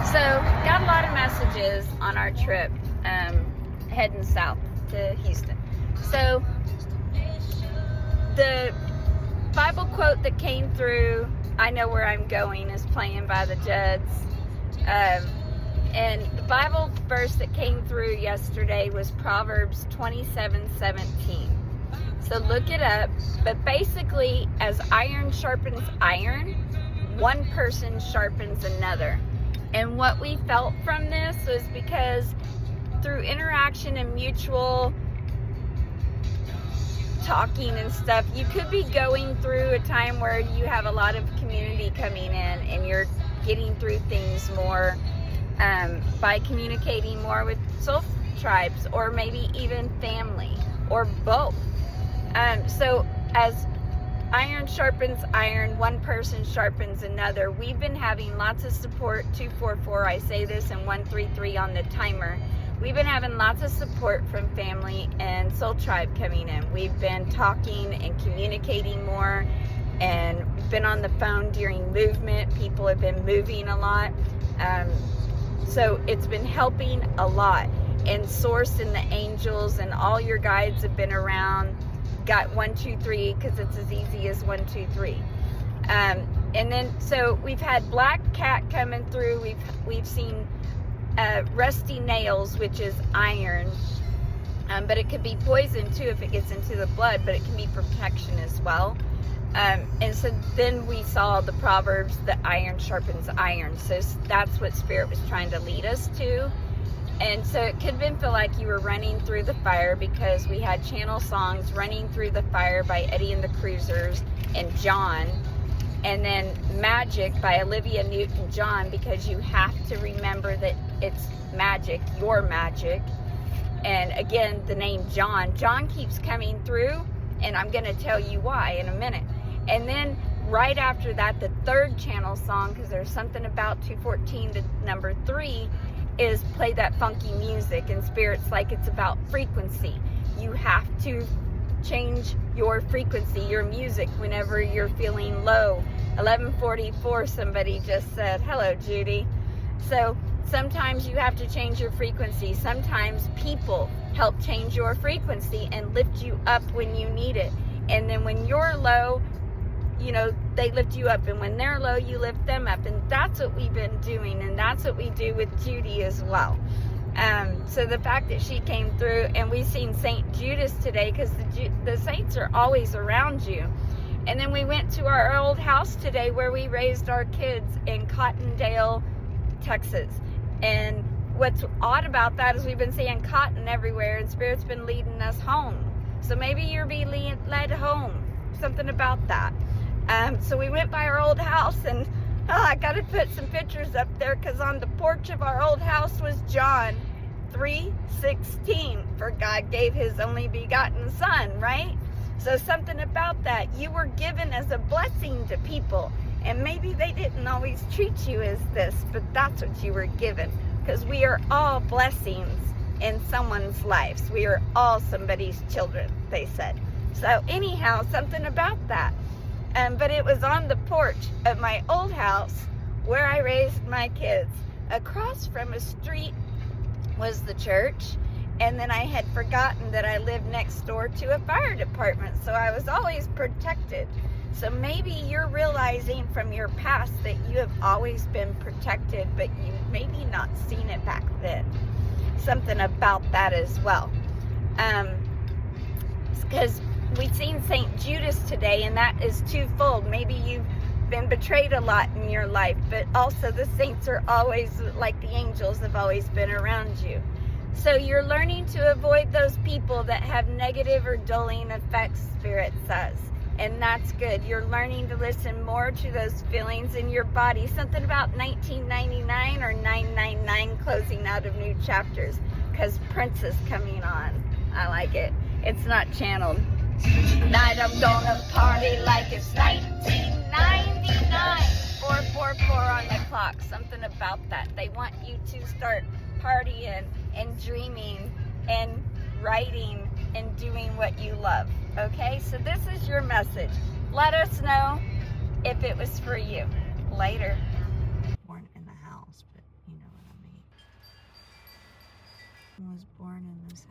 So, got a lot of messages on our trip heading south to Houston. So, the Bible quote that came through, I Know Where I'm Going, is playing by the Judds. And the Bible verse that came through yesterday was Proverbs 27:17. So look it up. But basically, as iron sharpens iron, one person sharpens another. And what we felt from this was because through interaction and mutual talking and stuff, you could be going through a time where you have a lot of community coming in and you're getting through things more by communicating more with soul tribes, or maybe even family, or both. So as iron sharpens iron, one person sharpens another. We've been having lots of support. 244, I say this, and 133 on the timer. We've been having lots of support from family and soul tribe coming in. We've been talking and communicating more, and been on the phone during movement. People have been moving a lot. So it's been helping a lot. And Source and the angels and all your guides have been around. Got 123 because it's as easy as 123. And then so we've had black cat coming through. We've seen rusty nails, which is iron, but it could be poison too if it gets into the blood, but it can be protection as well. And so then we saw the Proverbs that iron sharpens iron. So that's what Spirit was trying to lead us to. And so it could have been feel like you were running through the fire, because we had channel songs, Running Through the Fire by Eddie and the Cruisers and John. And then Magic by Olivia Newton-John, because you have to remember that it's magic, your magic. And again, the name John. John keeps coming through, and I'm going to tell you why in a minute. And then right after that, the third channel song, because there's something about 214 to number 3, is Play That Funky Music. And Spirit's like, it's about frequency. You have to change your frequency, your music, whenever you're feeling low. 1144, somebody just said, hello Judy. So sometimes you have to change your frequency. Sometimes people help change your frequency and lift you up when you need it. And then when you're low, you know, they lift you up, and when they're low, you lift them up. And that's what we've been doing, and that's what we do with Judy as well. So the fact that she came through, and we've seen St. Judas today, because the saints are always around you. And then we went to our old house today where we raised our kids in Cottondale, Texas. And what's odd about that is we've been seeing cotton everywhere, and Spirit's been leading us home. So maybe you're being led home, something about that. So we went by our old house, and I got to put some pictures up there, because on the porch of our old house was John 3:16, for God gave his only begotten son, right? So something about that. You were given as a blessing to people, and maybe they didn't always treat you as this, but that's what you were given, because we are all blessings in someone's lives. We are all somebody's children, they said. So anyhow, something about that. But it was on the porch of my old house where I raised my kids. Across from a street was the church, and then I had forgotten that I lived next door to a fire department, so I was always protected. So maybe you're realizing from your past that you have always been protected, but you maybe not seen it back then. Something about that as well. Because we've seen St. Judas today, and that is twofold. Maybe you've been betrayed a lot in your life, but also the saints are always, like the angels, have always been around you. So you're learning to avoid those people that have negative or dulling effects, Spirit says. And that's good. You're learning to listen more to those feelings in your body. Something about 1999 or 999 closing out of new chapters, because Prince is coming on. I like it. It's not channeled. Tonight I'm gonna party like it's 1999. 444 on the clock. Something about that. They want you to start partying and dreaming and writing and doing what you love. Okay, so this is your message. Let us know if it was for you. Later. Weren't in the house, but you know. was born in this